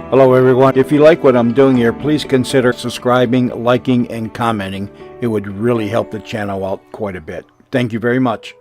Hello, everyone. If you like what I'm doing here, please consider subscribing, liking, and commenting. It would really help the channel out quite a bit. Thank you very much.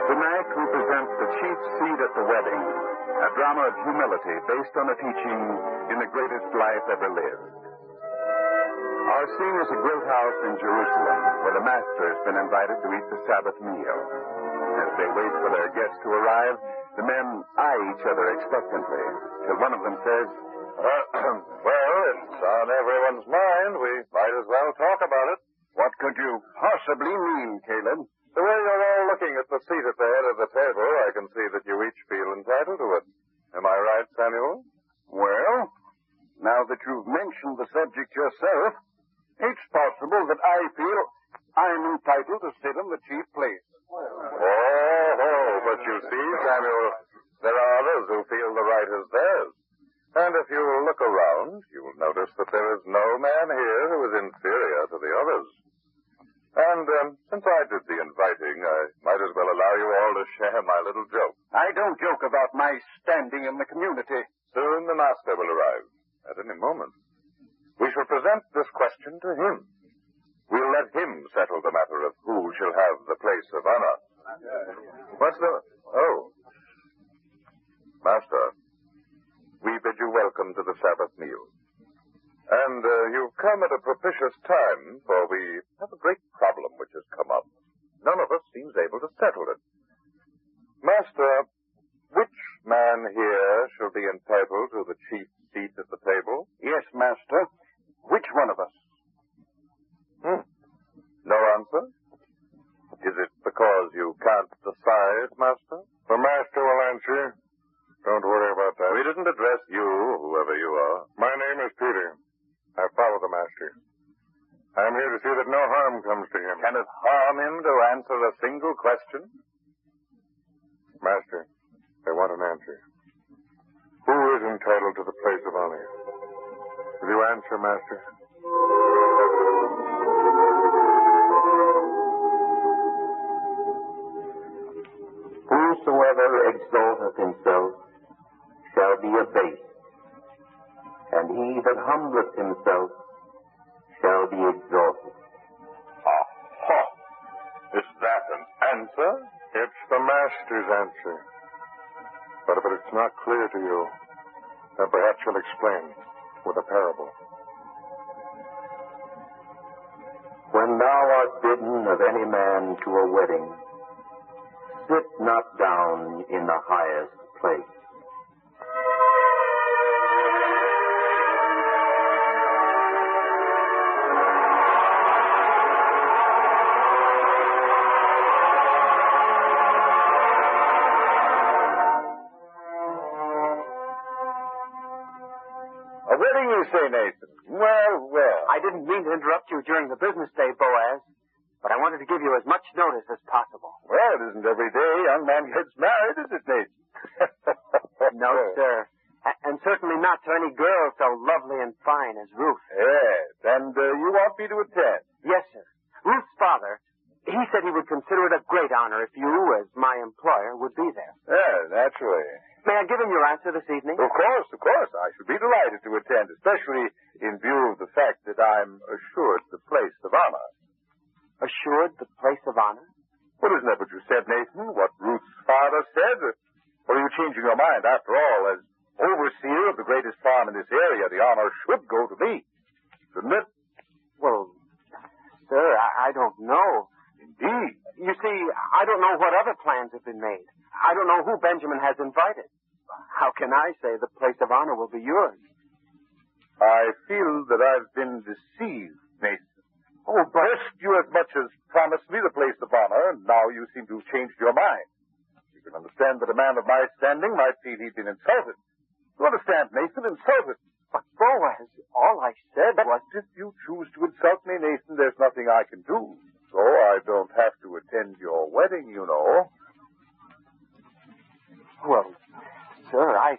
Tonight we present The Chief Seat at the Wedding, a drama of humility based on a teaching in the greatest life ever lived. Our scene is a great house in Jerusalem, where the master has been invited to eat the Sabbath meal. As they wait for their guests to arrive, the men eye each other expectantly, till one of them says, Well, it's on everyone's mind. We might as well talk about it. "What could you possibly mean, Caleb?" The way you're all looking at the seat at the head of the table, I can see that you each feel entitled to it. Am I right, Samuel? Well, now that you've mentioned the subject yourself, it's possible that I feel I'm entitled to sit in the chief place. Oh, but you see, Samuel, there are others who feel the right is theirs. And if you look around, you'll notice that there is no man here who is inferior to the others. And since I did the inviting, I might as well allow you all to share my little joke. I don't joke about my standing in the community. Soon the master will arrive, at any moment. We shall present this question to him. We'll let him settle the matter of who shall have the place of honor. What's the... Oh. Master, we bid you welcome to the Sabbath meal. And you've come at a propitious time, for we have a great problem which has come up. None of us seems able to settle it. Master, which man here shall be entitled to the chief seat at the table? Yes, master. Which one of us? No answer? Is it because you can't decide, Master? The master will answer. Don't worry about that. We didn't address you, whoever you are. My name is Peter. I follow the master. I'm here to see that no harm comes to him. Can it harm him to answer a single question? Master, I want an answer. Who is entitled to the place of honor? Will you answer, Master? Whosoever exalteth himself shall be abased, and he that humbleth himself shall be exalted. Aha! Is that an answer? It's the master's answer. But if it's not clear to you, then perhaps you'll explain with a parable. When thou art bidden of any man to a wedding, sit not down in the highest place. A wedding, you say, Nathan? Well. I didn't mean to interrupt you during the business day, Boaz, but I wanted to give you as much notice as possible. Well, it isn't every day a young man gets married, is it, Nathan? No, sir. And certainly not to any girl so lovely and fine as Ruth. Yes, and you want me to attend? Yes, sir. Ruth's father, he said he would consider it a great honor if you, as my employer, would be there. Yeah, naturally. May I give him your answer this evening? Of course. I should be delighted to attend, especially in view of the fact that I'm assured the place of honor. Assured the place of honor? Well, isn't that what you said, Nathan? What Ruth's father said? Or are you changing your mind? After all, as overseer of the greatest farm in this area, the honor should go to me. Shouldn't it? Well, sir, I don't know. Indeed. You see, I don't know what other plans have been made. I don't know who Benjamin has invited. How can I say the place of honor will be yours? I feel that I've been deceived, Nathan. Oh, but... First, you as much as promised me the place of honor, and now you seem to have changed your mind. You can understand that a man of my standing might feel he'd been insulted. You understand, Nathan, insulted. But Boaz, all I said was... If you choose to insult me, Nathan, there's nothing I can do. So I don't have to attend your wedding, you know. Well, sir,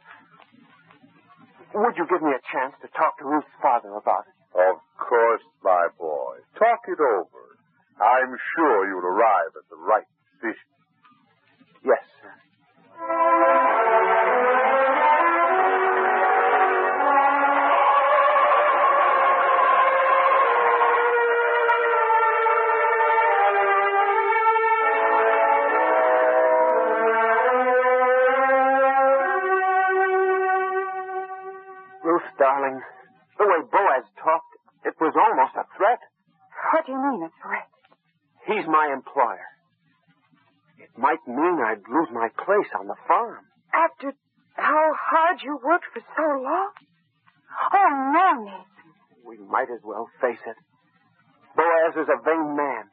Would you give me a chance to talk to Ruth's father about it? Of course, my boy. Talk it over. I'm sure you'll arrive at the right decision. Yes, sir. Ruth, darling, the way Boaz talked, it was almost a threat. What do you mean, a threat? He's my employer. It might mean I'd lose my place on the farm. After how hard you worked for so long? Oh, no, Nathan. We might as well face it. Boaz is a vain man.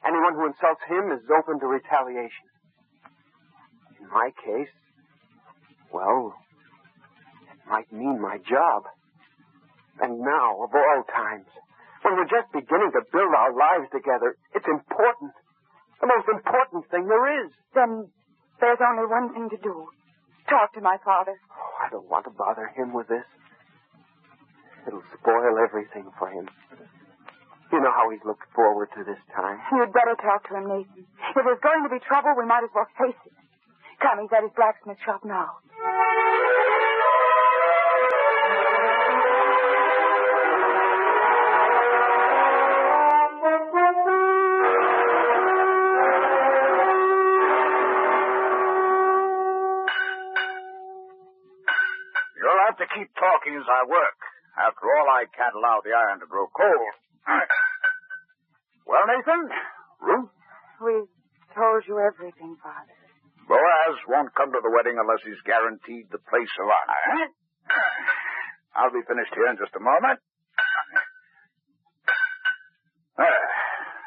Anyone who insults him is open to retaliation. In my case, well, it might mean my job. And now, of all times, when we're just beginning to build our lives together, it's important. The most important thing there is. Then there's only one thing to do. Talk to my father. Oh, I don't want to bother him with this. It'll spoil everything for him. You know how he's looked forward to this time. You'd better talk to him, Nathan. If there's going to be trouble, we might as well face it. Come, he's at his blacksmith shop now. You'll have to keep talking as I work. After all, I can't allow the iron to grow cold. Well, Nathan? Ruth? We've told you everything, Father. Boaz won't come to the wedding unless he's guaranteed the place of honor. I'll be finished here in just a moment.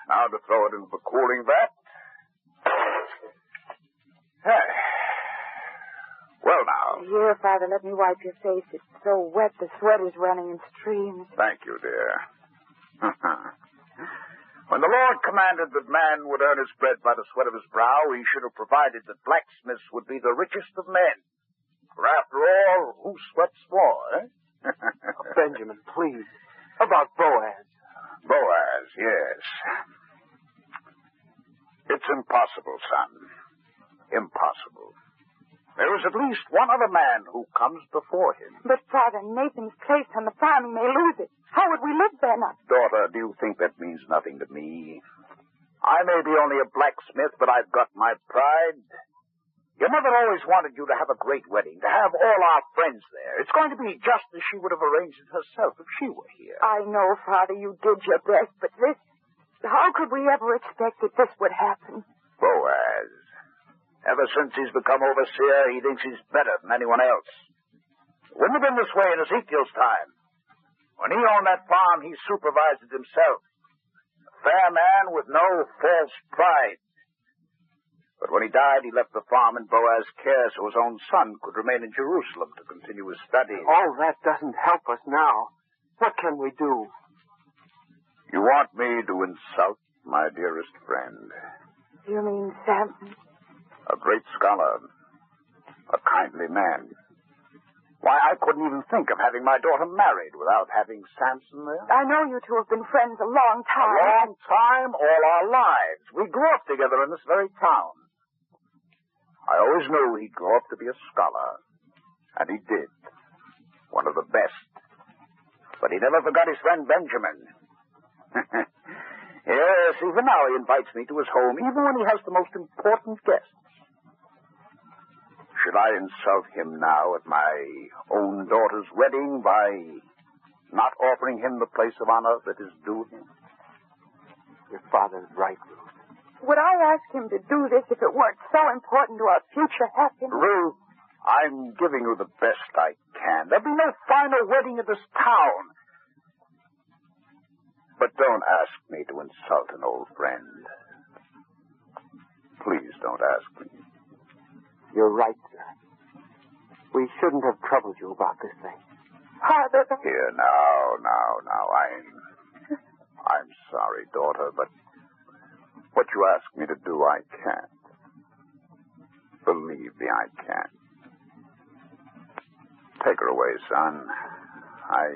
Now to throw it into the cooling vat. Well, now. Here, Father, let me wipe your face. It's so wet, the sweat is running in streams. Thank you, dear. When the Lord commanded that man would earn his bread by the sweat of his brow, he should have provided that blacksmiths would be the richest of men. For after all, who sweats more, eh? Benjamin, please. About Boaz. Boaz, yes. It's impossible, son. Impossible. There is at least one other man who comes before him. But, Father, Nathan's place on the farm, he may lose it. How would we live then? Daughter, do you think that means nothing to me? I may be only a blacksmith, but I've got my pride. Your mother always wanted you to have a great wedding, to have all our friends there. It's going to be just as she would have arranged it herself if she were here. I know, Father, you did your best, but this... How could we ever expect that this would happen? Boaz. Ever since he's become overseer, he thinks he's better than anyone else. It wouldn't have been this way in Ezekiel's time. When he owned that farm, he supervised it himself. A fair man with no false pride. But when he died, he left the farm in Boaz's care so his own son could remain in Jerusalem to continue his studies. All that doesn't help us now. What can we do? You want me to insult my dearest friend? You mean Samson? A great scholar. A kindly man. Why, I couldn't even think of having my daughter married without having Samson there. I know you two have been friends a long time. A long time, all our lives. We grew up together in this very town. I always knew he'd grow up to be a scholar. And he did. One of the best. But he never forgot his friend Benjamin. Yes, even now he invites me to his home, even when he has the most important guests. Should I insult him now at my own daughter's wedding by not offering him the place of honor that is due him? Your father's right, Ruth. Would I ask him to do this if it weren't so important to our future happiness? Ruth, I'm giving you the best I can. There'll be no finer wedding in this town. But don't ask me to insult an old friend. Please don't ask me. You're right, sir. We shouldn't have troubled you about this thing. Father. Here, now. I'm sorry, daughter, but what you asked me to do, I can't. Believe me, I can't. Take her away, son. I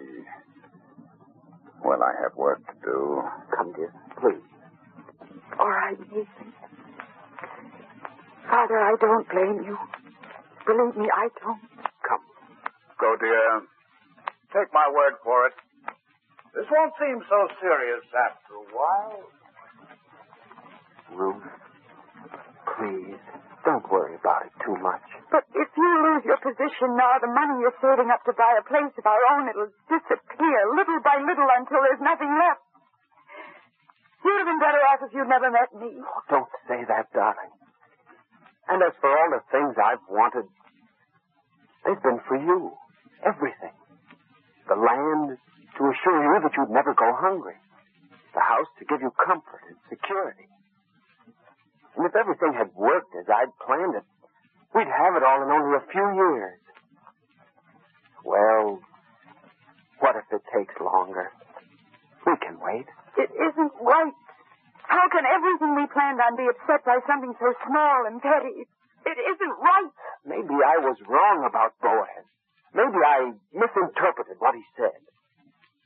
have work to do. Come, dear, please. All right, Nathan. Father, I don't blame you. Believe me, I don't. Come. Go, dear. Take my word for it. This won't seem so serious after a while. Ruth, please, don't worry about it too much. But if you lose your position now, the money you're saving up to buy a place of our own, it'll disappear little by little until there's nothing left. You'd have been better off if you'd never met me. Oh, don't say that, darling. And as for all the things I've wanted, they've been for you. Everything. The land to assure you that you'd never go hungry. The house to give you comfort and security. And if everything had worked as I'd planned it, we'd have it all in only a few years. Well, what if it takes longer? We can wait. It isn't right. How can everything we planned on be upset by something so small and petty? It isn't right. Maybe I was wrong about Boaz. Maybe I misinterpreted what he said.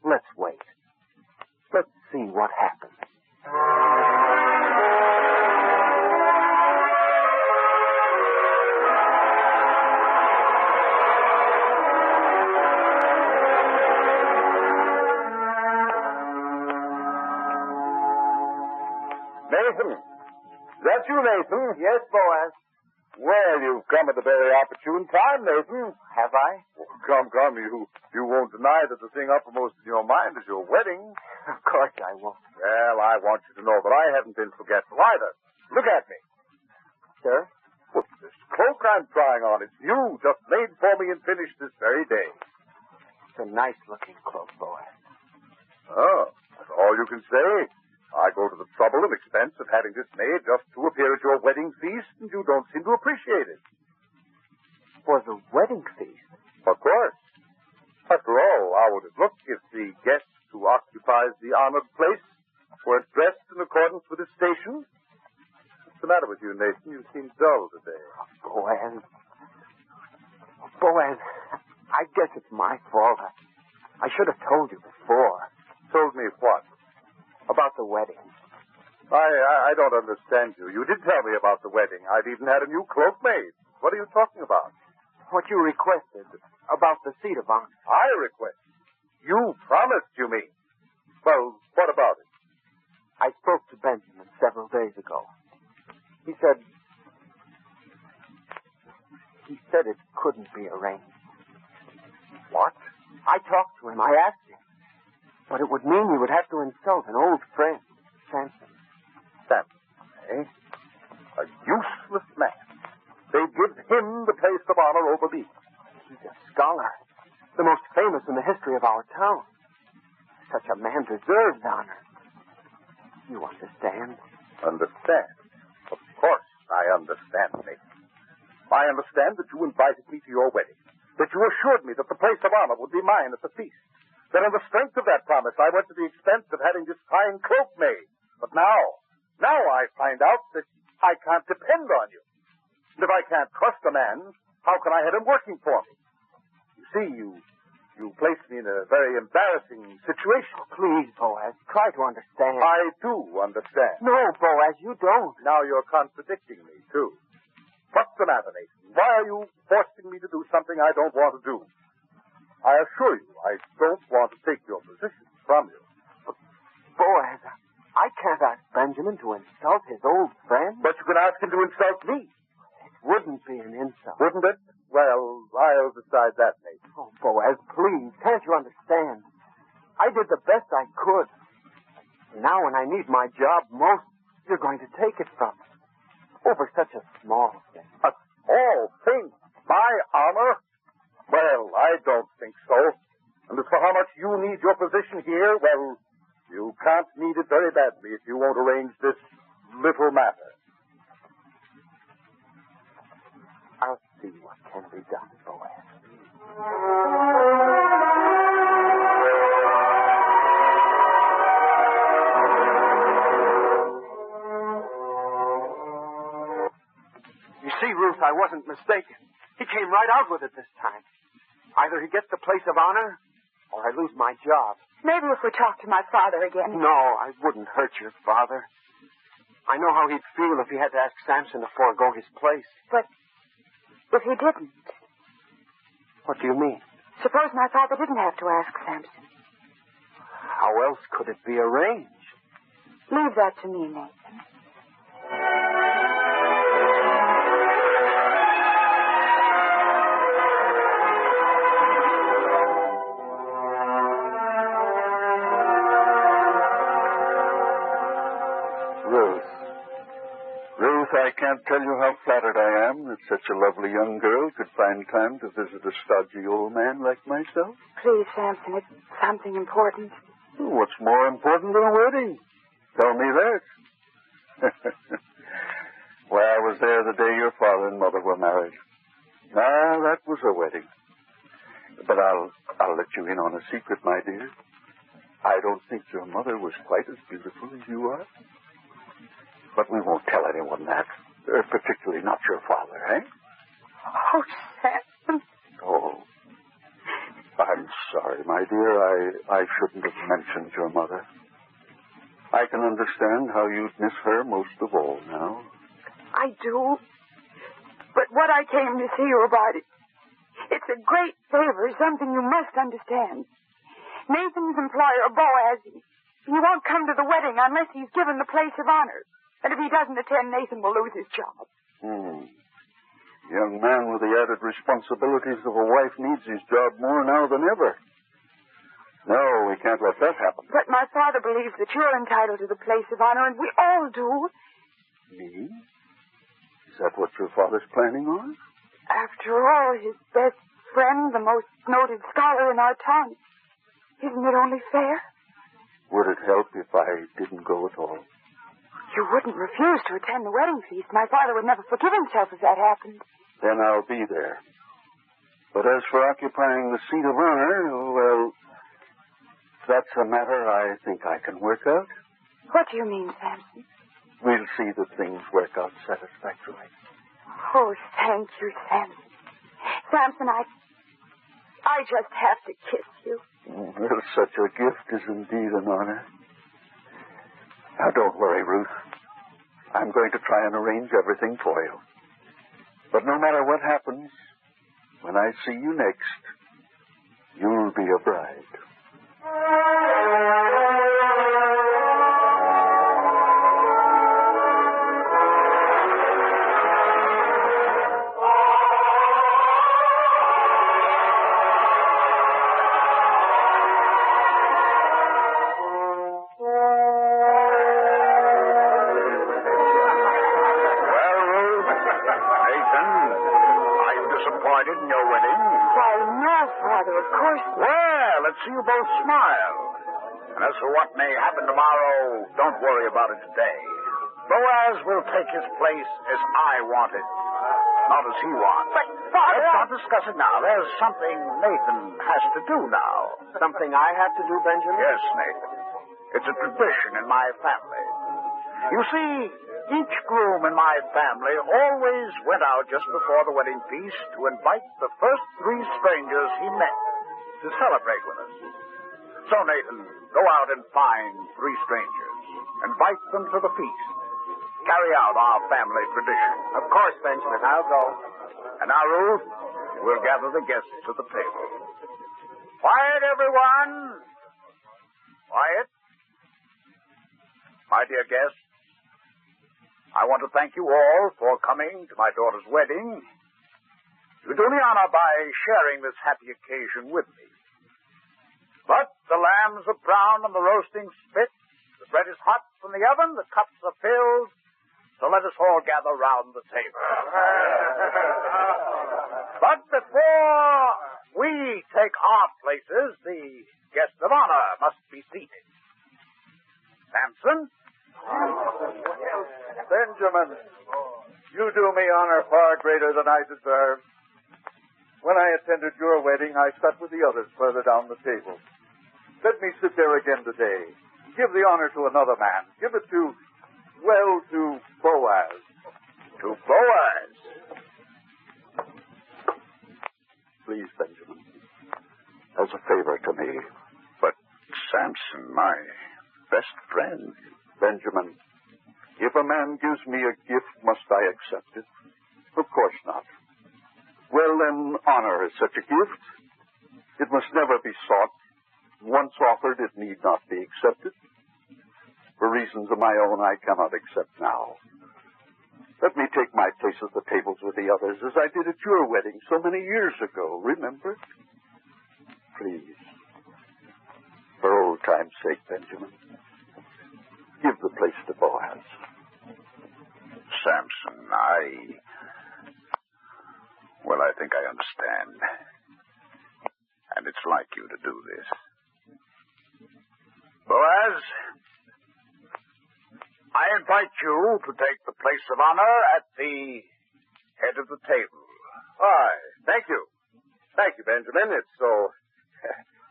Let's wait. Let's see what happens. Nathan. Is that you, Nathan? Yes, Boaz. Well, you've come at a very opportune time, Nathan. Have I? Oh, come. You won't deny that the thing uppermost in your mind is your wedding. Of course I won't. Well, I want you to know that I haven't been forgetful either. Look at me. Sir? Look, this cloak I'm trying on, it's new, just made for me and finished this very day. It's a nice-looking cloak, Boaz. Oh, that's all you can say? I go to the trouble and expense of having this made just to appear at your wedding feast, and you don't seem to appreciate it. For the wedding feast? Of course. After all, how would it look if the guest who occupies the honored place were dressed in accordance with his station? What's the matter with you, Nathan? You seem dull today. Boaz, I guess it's my fault. I should have told you before. Told me what? About the wedding. I don't understand you. You did tell me about the wedding. I've even had a new cloak made. What are you talking about? What you requested about the seat of honor. I requested? You promised, you mean? Well, what about it? I spoke to Benjamin several days ago. He said it couldn't be arranged. What? I talked to him. I asked him. But it would mean you would have to insult an old friend, Samson. Samson, eh? A useless man. They give him the place of honor over me. He's a scholar, the most famous in the history of our town. Such a man deserves honor. You understand? Understand? Of course I understand, Nathan. I understand that you invited me to your wedding, that you assured me that the place of honor would be mine at the feast. That on the strength of that promise, I went to the expense of having this fine cloak made. But now I find out that I can't depend on you. And if I can't trust a man, how can I have him working for me? You see, you placed me in a very embarrassing situation. Please, Boaz, try to understand. I do understand. No, Boaz, you don't. Now you're contradicting me, too. What's the matter, Nathan? Why are you forcing me to do something I don't want to do? I assure you, I don't want to take your position from you. But, Boaz, I can't ask Benjamin to insult his old friend. But you can ask him to insult me. It wouldn't be an insult. Wouldn't it? Well, I'll decide that, Nathan. Oh, Boaz, please, can't you understand? I did the best I could. Now when I need my job most, you're going to take it from me. Over such a small thing. A small thing? My honor? Well, I don't think so. And as for how much you need your position here, well, you can't need it very badly if you won't arrange this little matter. I'll see what can be done, Boaz. I wasn't mistaken. He came right out with it this time. Either he gets the place of honor, or I lose my job. Maybe if we talk to my father again. No, I wouldn't hurt your father. I know how he'd feel if he had to ask Samson to forego his place. But if he didn't, What do you mean? suppose my father didn't have to ask Samson. How else could it be arranged? Leave that to me, Nathan. Ruth, I can't tell you how flattered I am that such a lovely young girl could find time to visit a stodgy old man like myself. Please, Samson, it's something important. What's more important than a wedding? Tell me that. Why, I was there the day your father and mother were married. Ah, that was a wedding. But I'll let you in on a secret, my dear. I don't think your mother was quite as beautiful as you are. But we won't tell anyone that. Particularly not your father, eh? Oh, Samson. Oh. I'm sorry, my dear. I shouldn't have mentioned your mother. I can understand how you'd miss her most of all now. I do. But what I came to see you about, it's a great favor, something you must understand. Nathan's employer, Boaz, he won't come to the wedding unless he's given the place of honor. And if he doesn't attend, Nathan will lose his job. Young man with the added responsibilities of a wife needs his job more now than ever. No, we can't let that happen. But my father believes that you're entitled to the place of honor, and we all do. Me? Is that what your father's planning on? After all, his best friend, the most noted scholar in our tongue. Isn't it only fair? Would it help if I didn't go at all? You wouldn't refuse to attend the wedding feast. My father would never forgive himself if that happened. Then I'll be there. But as for occupying the seat of honor, well, that's a matter I think I can work out. What do you mean, Samson? We'll see that things work out satisfactorily. Oh, thank you, Samson. Samson, I just have to kiss you. Well, such a gift is indeed an honor. Now, don't worry, Ruth. I'm going to try and arrange everything for you. But no matter what happens, when I see you next, you'll be a bride. Disappointed in your wedding? Why, no, Father, of course not. Well, let's see you both smile. And as for what may happen tomorrow, don't worry about it today. Boaz will take his place as I want it, not as he wants. But, Father... Let's not discuss it now. There's something Nathan has to do now. Something I have to do, Benjamin? Yes, Nathan. It's a tradition in my family. You see, each groom in my family always went out just before the wedding feast to invite the first 3 strangers he met to celebrate with us. So, Nathan, go out and find 3 strangers. Invite them to the feast. Carry out our family tradition. Of course, Benjamin. I'll go. And now, Ruth, we'll gather the guests to the table. Quiet, everyone. Quiet. My dear guests, I want to thank you all for coming to my daughter's wedding. You do me honor by sharing this happy occasion with me. But the lambs are brown on the roasting spit, the bread is hot from the oven, the cups are filled, so let us all gather round the table. But before we take our places, the guest of honor must be seated. Samson? Benjamin, you do me honor far greater than I deserve. When I attended your wedding, I sat with the others further down the table. Let me sit there again today. Give the honor to another man. Give it to Boaz. To Boaz? Please, Benjamin. As a favor to me. But, Samson, my best friend. Benjamin, if a man gives me a gift, must I accept it? Of course not. Well, then, honor is such a gift. It must never be sought. Once offered, it need not be accepted. For reasons of my own, I cannot accept now. Let me take my place at the tables with the others, as I did at your wedding so many years ago, remember? Please, for old time's sake, Benjamin, give the place to Boaz. Samson, Well, I think I understand. And it's like you to do this. Boaz, I invite you to take the place of honor at the head of the table. Why, thank you. Thank you, Benjamin. It's so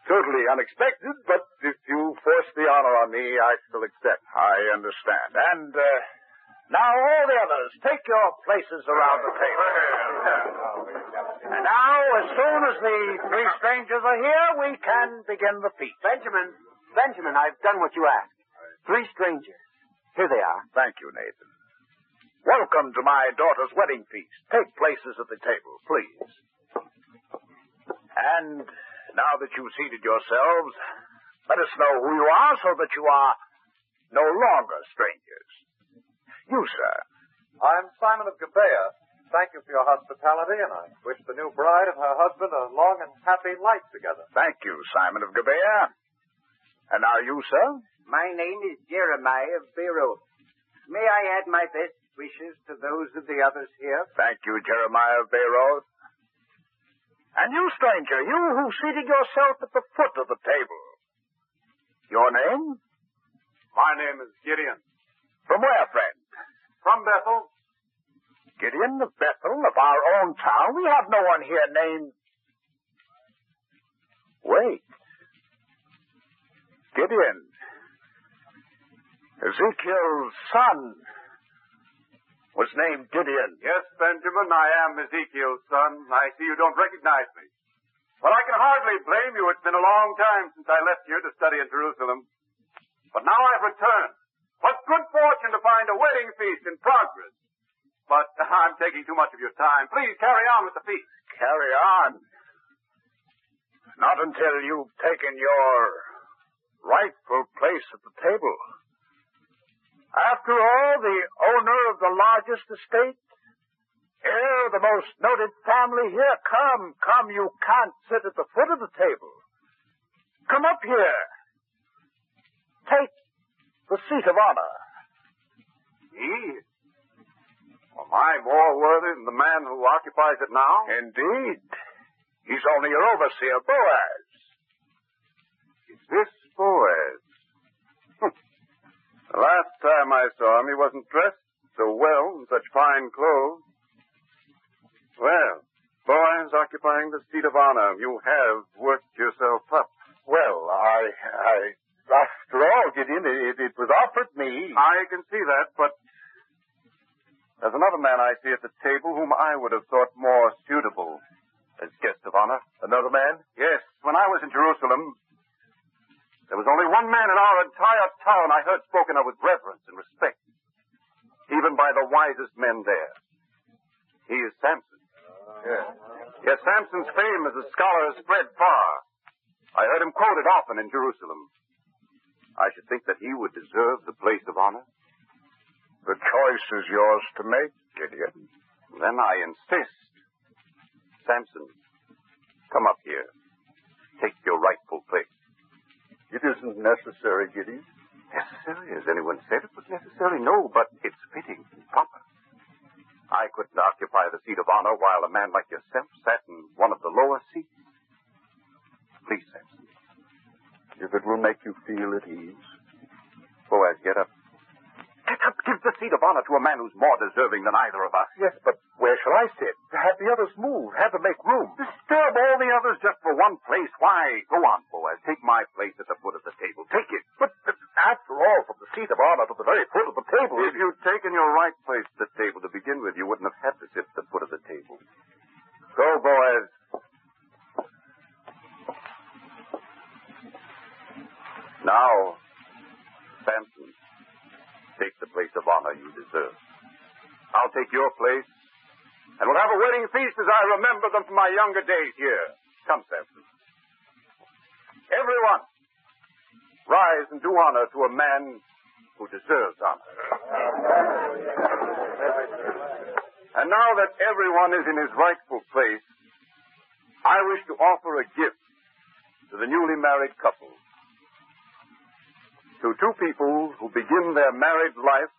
totally unexpected, but if you force the honor on me, I shall accept. I understand. And now all the others, take your places around the table. And now, as soon as the three strangers are here, we can begin the feast. Benjamin, I've done what you asked. 3 strangers. Here they are. Thank you, Nathan. Welcome to my daughter's wedding feast. Take places at the table, please. And now that you've seated yourselves, let us know who you are so that you are no longer strangers. You, sir. I'm Simon of Gibeah. Thank you for your hospitality, and I wish the new bride and her husband a long and happy life together. Thank you, Simon of Gibeah. And now you, sir? My name is Jeremiah of Beirut. May I add my best wishes to those of the others here? Thank you, Jeremiah of Beirut. And you, stranger, you who seated yourself at the foot of the table. Your name? My name is Gideon. From where, friend? From Bethel. Gideon of Bethel, of our own town. We have no one here named... Wait. Gideon. Ezekiel's son was named Gideon. Yes, Benjamin, I am Ezekiel's son. I see you don't recognize me. But I can hardly blame you. It's been a long time since I left here to study in Jerusalem. But now I've returned. What good fortune to find a wedding feast in progress. But I'm taking too much of your time. Please carry on with the feast. Carry on? Not until you've taken your rightful place at the table. After all, the owner of the largest estate, here, the most noted family here, come, you can't sit at the foot of the table. Come up here. Take the seat of honor. Me? Am I more worthy than the man who occupies it now? Indeed. He's only your overseer, Boaz. Is this Boaz? The last time I saw him, he wasn't dressed so well in such fine clothes. Well, Boaz occupying the seat of honor, you have worked yourself up. Well, after all, Gideon, it was offered me. I can see that, but there's another man I see at the table whom I would have thought more suitable as guest of honor. Another man? Yes, when I was in Jerusalem, there was only one man in our entire town I heard spoken of with reverence and respect, even by the wisest men there. He is Samson. Yes, Samson's fame as a scholar has spread far. I heard him quoted often in Jerusalem. I should think that he would deserve the place of honor. The choice is yours to make, Gideon. Then I insist. Samson, come up here. Take your rightful place. It isn't necessary, Gideon. Necessary? Has anyone said it was necessary? No, but it's fitting and proper. I couldn't occupy the seat of honor while a man like yourself sat in one of the lower seats. Please, Samson. If it will make you feel at ease. Boaz, get up. Get up. Give the seat of honor to a man who's more deserving than either of us. Yes, but where shall I sit? Have the others move. Have them make room. Disturb all the others just for one place. Why? Go on, Boaz. Take my place at the foot of the table. Take it. But after all, from the seat of honor to the very foot of the table. If you'd taken your right place at the table to begin with, you wouldn't have had to sit at the foot of the table. Go, Boaz. Now, Samson, take the place of honor you deserve. I'll take your place, and we'll have a wedding feast as I remember them from my younger days here. Come, Samson. Everyone, rise and do honor to a man who deserves honor. And now that everyone is in his rightful place, I wish to offer a gift to the newly married couple. To two people who begin their married life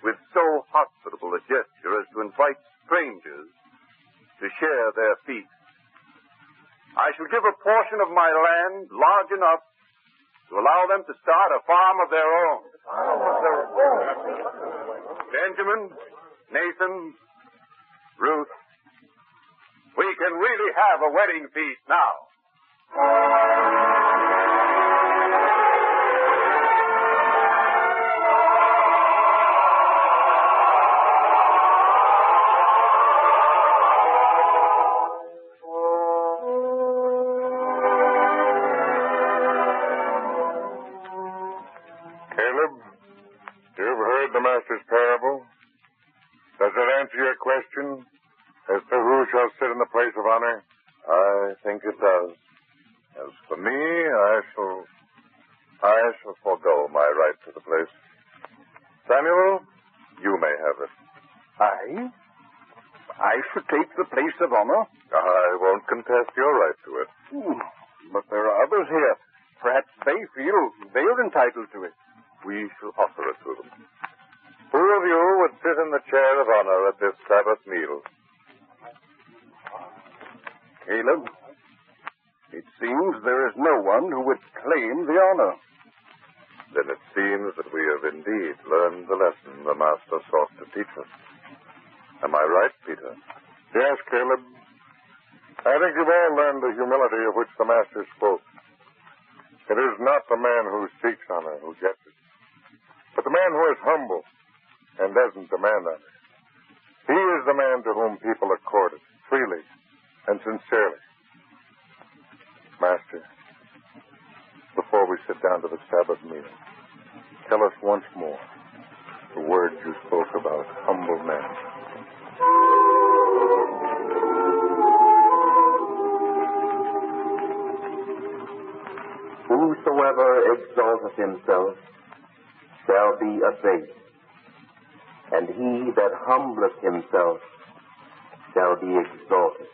with so hospitable a gesture as to invite strangers to share their feast. I shall give a portion of my land large enough to allow them to start a farm of their own. Benjamin, Nathan, Ruth, we can really have a wedding feast now. Caleb, you've heard the Master's parable. Does it answer your question as to who shall sit in the place of honor? I think it does. As for me, I shall forego my right to the place. Samuel, you may have it. I should take the place of honor. I won't contest your right to it. But there are others here. Perhaps they feel they are entitled to it. We shall offer it to them. Who of you would sit in the chair of honor at this Sabbath meal? Caleb, it seems there is no one who would claim the honor. Then it seems that we have indeed learned the lesson the Master sought to teach us. Am I right, Peter? Yes, Caleb. I think you've all learned the humility of which the Master spoke. It is not the man who seeks honor who gets it, but the man who is humble and doesn't demand honor. He is the man to whom people accord it freely and sincerely. Master, before we sit down to the Sabbath meal, tell us once more the words you spoke about humble men. Whosoever exalteth himself shall be abased, and he that humbleth himself shall be exalted.